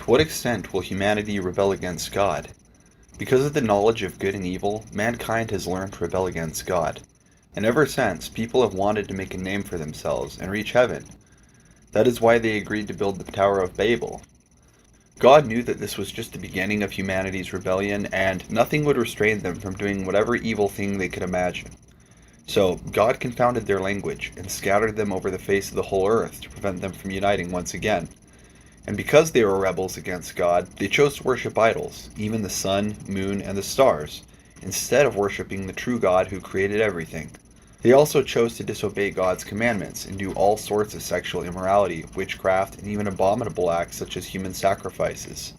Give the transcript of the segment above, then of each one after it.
To what extent will humanity rebel against God? Because of the knowledge of good and evil, mankind has learned to rebel against God. And ever since, people have wanted to make a name for themselves and reach heaven. That is why they agreed to build the Tower of Babel. God knew that this was just the beginning of humanity's rebellion, and nothing would restrain them from doing whatever evil thing they could imagine. So, God confounded their language and scattered them over the face of the whole earth to prevent them from uniting once again. And because they were rebels against God, they chose to worship idols, even the sun, moon, and the stars, instead of worshiping the true God who created everything. They also chose to disobey God's commandments and do all sorts of sexual immorality, witchcraft, and even abominable acts such as human sacrifices.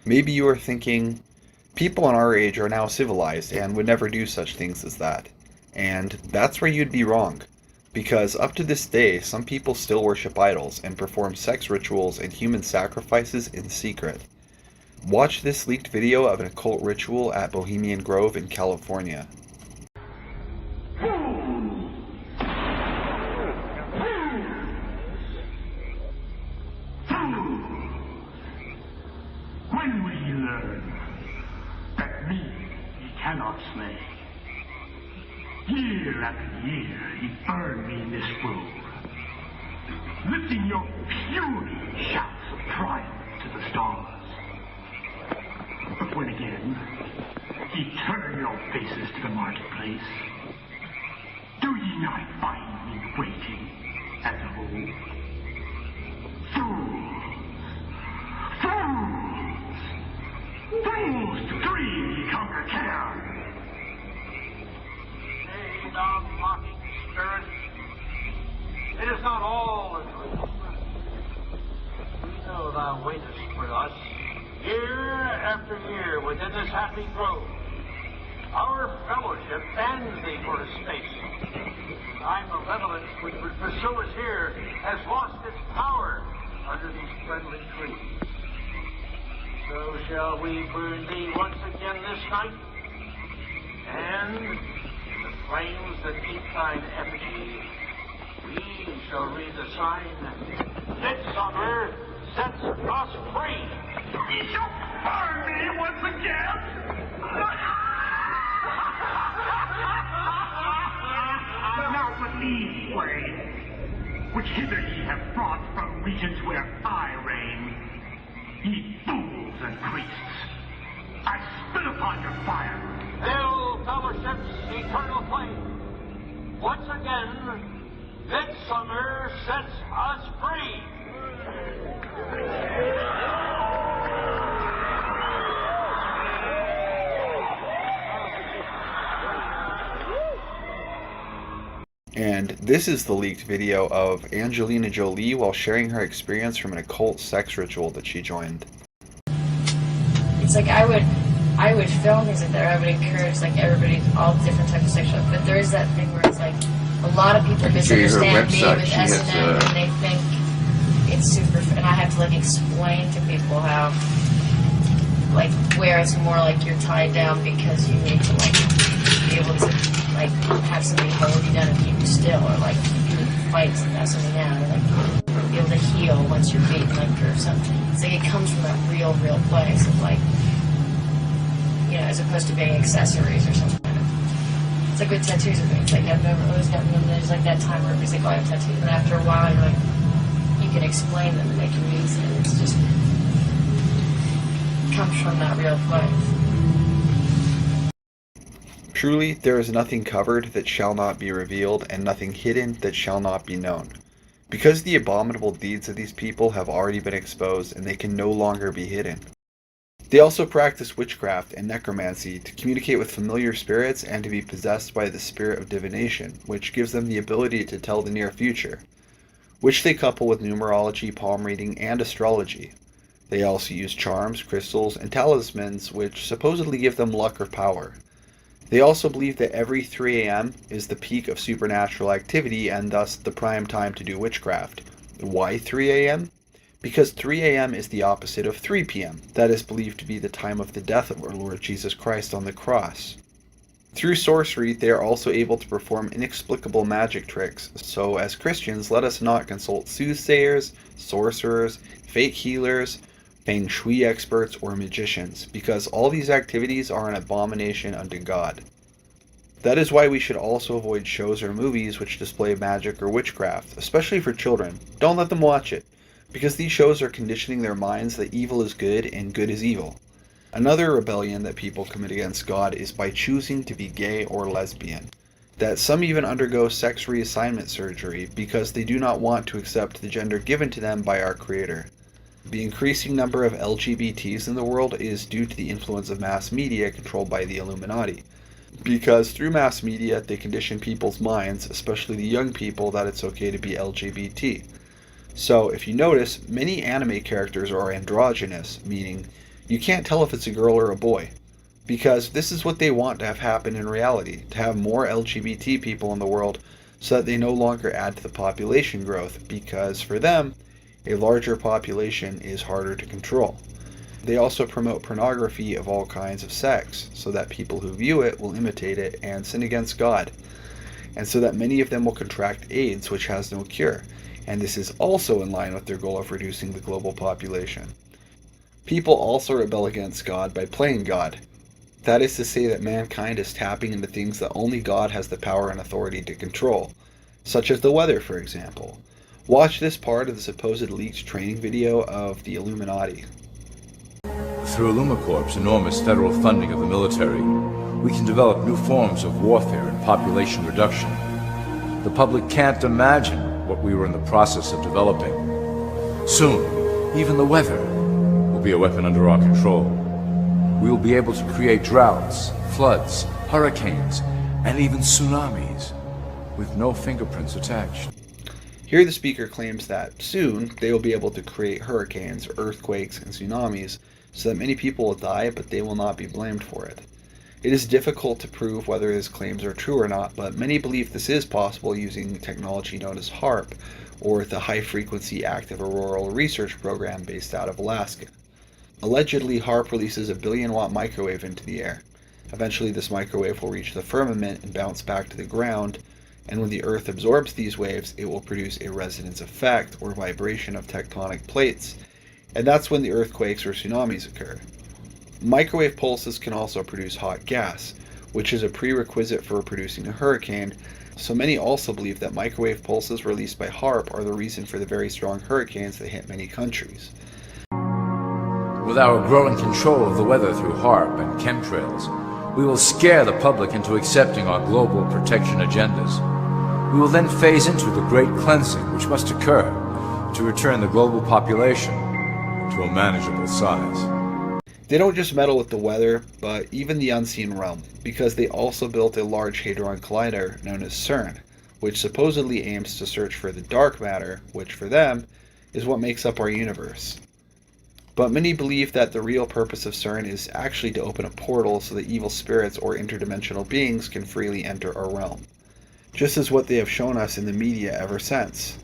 Maybe you are thinking, people in our age are now civilized and would never do such things as that. And that's where you'd be wrong. Because up to this day, some people still worship idols and perform sex rituals and human sacrifices in secret. Watch this leaked video of an occult ritual at Bohemian Grove in California. When will you learn that me ye cannot slay? Year after year ye burn me in this world, lifting your puny shouts of triumph to the stars. But when again ye turn your faces to the marketplace, do ye not find me waiting as of old? Fools to dream ye conquer care. Nay, thou mocking spirit, it is not all a dream. We know thou waitest for us, year after year within this happy grove. Our fellowship ends thee for a space. Thy malevolence which would pursue us here has lost its power under these friendly trees. So shall we burn thee once again this night, and in the flames that eat thine effigy, we shall read the sign, Midsummer sets us free. Ye shall burn me once again! Now believe, way, which hither ye have brought from regions where I reign. Ye fools and priests, I spit upon your fire. Hail, fellowship's eternal flame. Once again, Midsummer sets us free. And this is the leaked video of Angelina Jolie while sharing her experience from an occult sex ritual that she joined. It's like I would film things like that. I would encourage like everybody, all different types of sexual. But there is that thing where it's like a lot of people misunderstand me with S&M and they think it's super. And I have to like explain to people how, like, where it's more like you're tied down because you need to like be able to like have somebody hold you down and keep you still, or like keep you in fights and have something down, or like be able to heal once you're beaten, like, or something. It's like it comes from that real place of like, you know, as opposed to being accessories or something. It's like with tattoos and things. Like I've never always gotten them. There's like that time where everybody's like, oh, I have tattoos, and after a while, you're like, you can explain them and make them easy. It's just it comes from that real place. Truly, there is nothing covered that shall not be revealed, and nothing hidden that shall not be known. Because the abominable deeds of these people have already been exposed, and they can no longer be hidden. They also practice witchcraft and necromancy to communicate with familiar spirits and to be possessed by the spirit of divination, which gives them the ability to tell the near future, which they couple with numerology, palm reading, and astrology. They also use charms, crystals, and talismans, which supposedly give them luck or power. They also believe that every 3 a.m. is the peak of supernatural activity and thus the prime time to do witchcraft. Why 3 a.m.? Because 3 a.m. is the opposite of 3 p.m. That is believed to be the time of the death of our Lord Jesus Christ on the cross. Through sorcery, they are also able to perform inexplicable magic tricks, so as Christians, let us not consult soothsayers, sorcerers, fake healers, feng shui experts, or magicians, because all these activities are an abomination unto God. That is why we should also avoid shows or movies which display magic or witchcraft, especially for children. Don't let them watch it, because these shows are conditioning their minds that evil is good and good is evil. Another rebellion that people commit against God is by choosing to be gay or lesbian. That some even undergo sex reassignment surgery because they do not want to accept the gender given to them by our Creator. The increasing number of LGBTs in the world is due to the influence of mass media controlled by the Illuminati. Because through mass media, they condition people's minds, especially the young people, that it's okay to be LGBT. So, if you notice, many anime characters are androgynous, meaning you can't tell if it's a girl or a boy. Because this is what they want to have happen in reality, to have more LGBT people in the world so that they no longer add to the population growth, because for them, a larger population is harder to control. They also promote pornography of all kinds of sex, so that people who view it will imitate it and sin against God, and so that many of them will contract AIDS, which has no cure, and this is also in line with their goal of reducing the global population. People also rebel against God by playing God. That is to say that mankind is tapping into things that only God has the power and authority to control, such as the weather, for example. Watch this part of the supposed leaked training video of the Illuminati. Through Illumicorp's enormous federal funding of the military, we can develop new forms of warfare and population reduction. The public can't imagine what we were in the process of developing. Soon, even the weather will be a weapon under our control. We will be able to create droughts, floods, hurricanes, and even tsunamis with no fingerprints attached. Here the speaker claims that soon they will be able to create hurricanes, earthquakes, and tsunamis so that many people will die, but they will not be blamed for it. It is difficult to prove whether his claims are true or not, but many believe this is possible using technology known as HAARP, or the High Frequency Active Auroral Research Program based out of Alaska. Allegedly, HAARP releases a 1 billion-watt microwave into the air. Eventually, this microwave will reach the firmament and bounce back to the ground, and when the Earth absorbs these waves, it will produce a resonance effect, or vibration of tectonic plates, and that's when the earthquakes or tsunamis occur. Microwave pulses can also produce hot gas, which is a prerequisite for producing a hurricane, so many also believe that microwave pulses released by HAARP are the reason for the very strong hurricanes that hit many countries. With our growing control of the weather through HAARP and chemtrails, we will scare the public into accepting our global protection agendas. We will then phase into the great cleansing which must occur to return the global population to a manageable size. They don't just meddle with the weather, but even the unseen realm, because they also built a large hadron collider known as CERN, which supposedly aims to search for the dark matter, which for them is what makes up our universe. But many believe that the real purpose of CERN is actually to open a portal so that evil spirits or interdimensional beings can freely enter our realm, just as what they have shown us in the media ever since.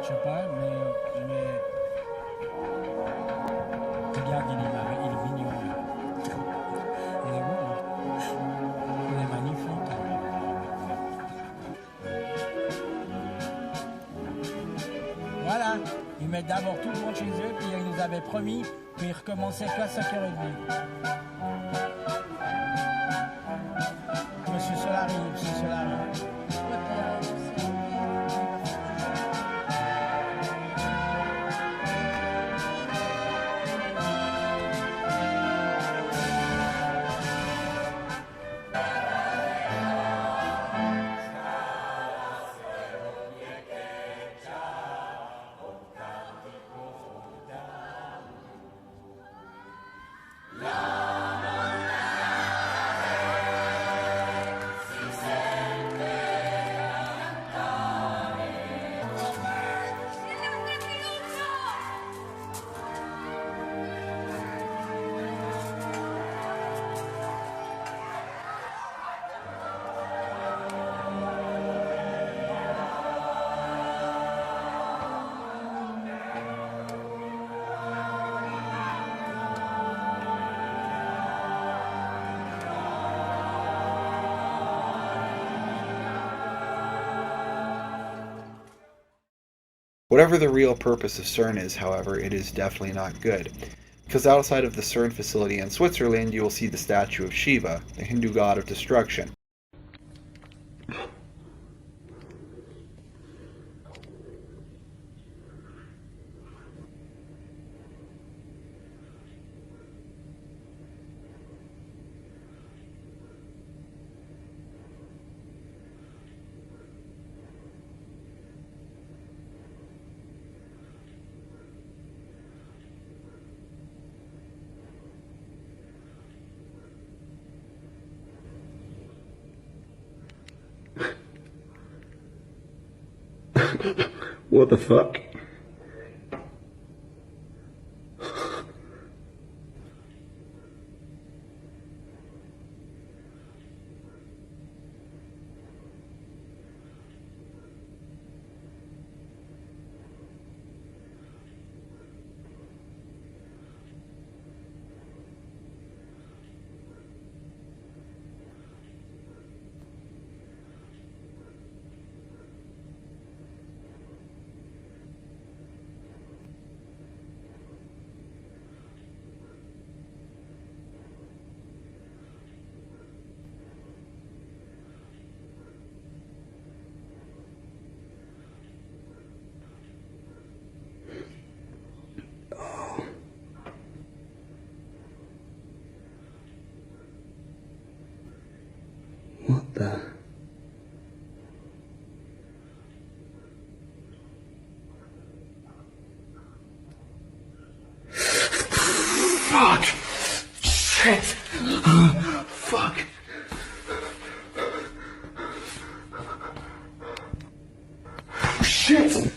sais pas, mais regarde, il est mignon. Il est beau, il est magnifique. Voilà, ils mettent d'abord tout le monde chez eux, puis ils nous avaient promis, puis ils recommençaient qu'à 5h30. Monsieur Solari. Whatever the real purpose of CERN is, however, it is definitely not good. Because outside of the CERN facility in Switzerland, you will see the statue of Shiva, the Hindu god of destruction. What the fuck? What the? Fuck! Shit! Fuck! Shit!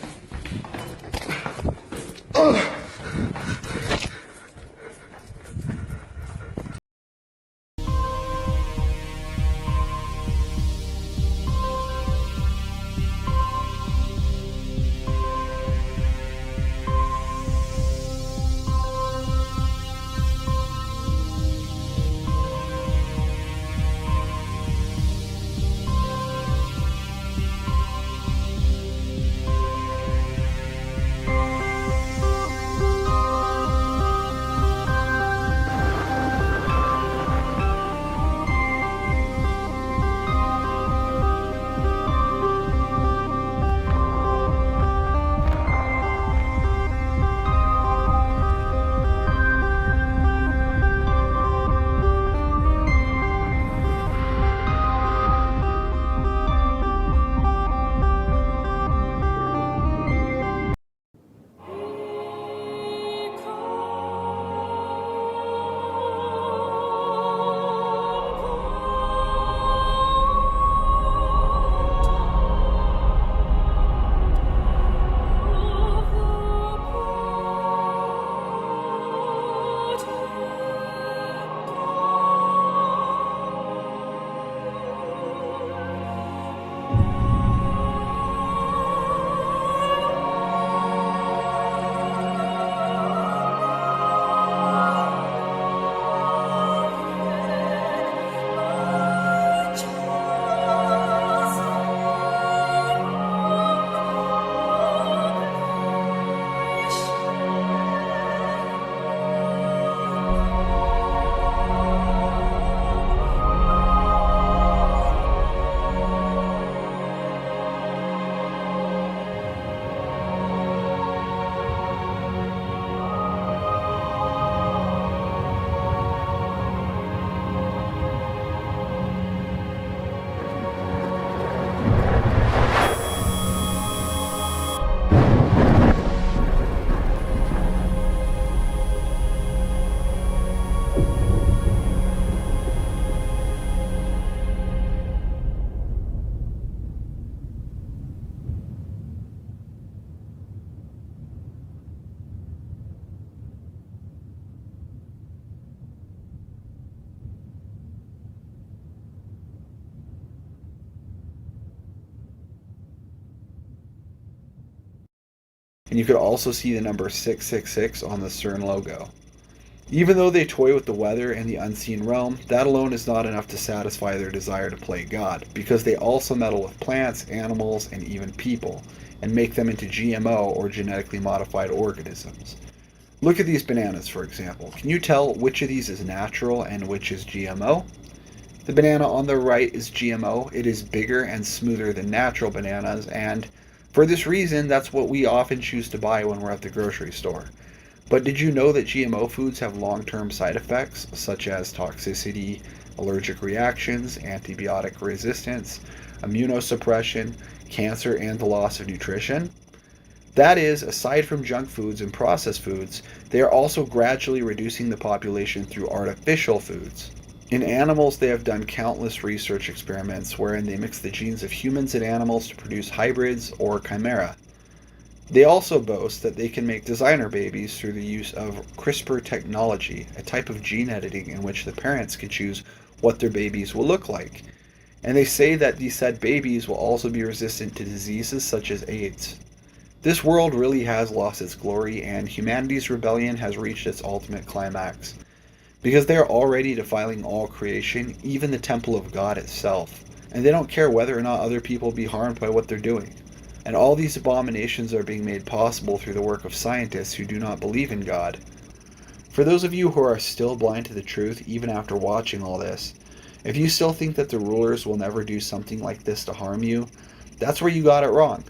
and you could also see the number 666 on the CERN logo. Even though they toy with the weather and the unseen realm, that alone is not enough to satisfy their desire to play God, because they also meddle with plants, animals, and even people, and make them into GMO or genetically modified organisms. Look at these bananas, for example. Can you tell which of these is natural and which is GMO? The banana on the right is GMO. It is bigger and smoother than natural bananas, and for this reason, that's what we often choose to buy when we're at the grocery store. But did you know that GMO foods have long-term side effects, such as toxicity, allergic reactions, antibiotic resistance, immunosuppression, cancer, and the loss of nutrition? That is, aside from junk foods and processed foods, they are also gradually reducing the population through artificial foods. In animals, they have done countless research experiments wherein they mix the genes of humans and animals to produce hybrids or chimera. They also boast that they can make designer babies through the use of CRISPR technology, a type of gene editing in which the parents can choose what their babies will look like. And they say that these said babies will also be resistant to diseases such as AIDS. This world really has lost its glory, and humanity's rebellion has reached its ultimate climax. Because they are already defiling all creation, even the temple of God itself. And they don't care whether or not other people be harmed by what they're doing. And all these abominations are being made possible through the work of scientists who do not believe in God. For those of you who are still blind to the truth, even after watching all this, if you still think that the rulers will never do something like this to harm you, that's where you got it wrong.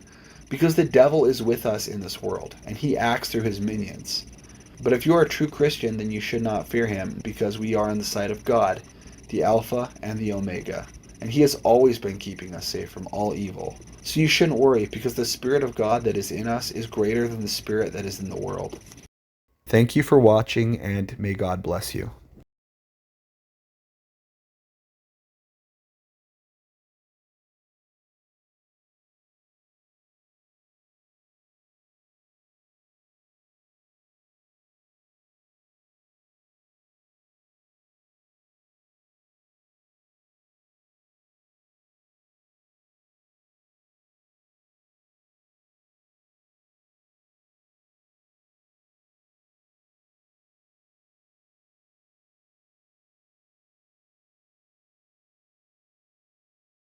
Because the devil is with us in this world, and he acts through his minions. But if you are a true Christian, then you should not fear him, because we are on the side of God, the Alpha and the Omega. And he has always been keeping us safe from all evil. So you shouldn't worry, because the Spirit of God that is in us is greater than the spirit that is in the world. Thank you for watching, and may God bless you.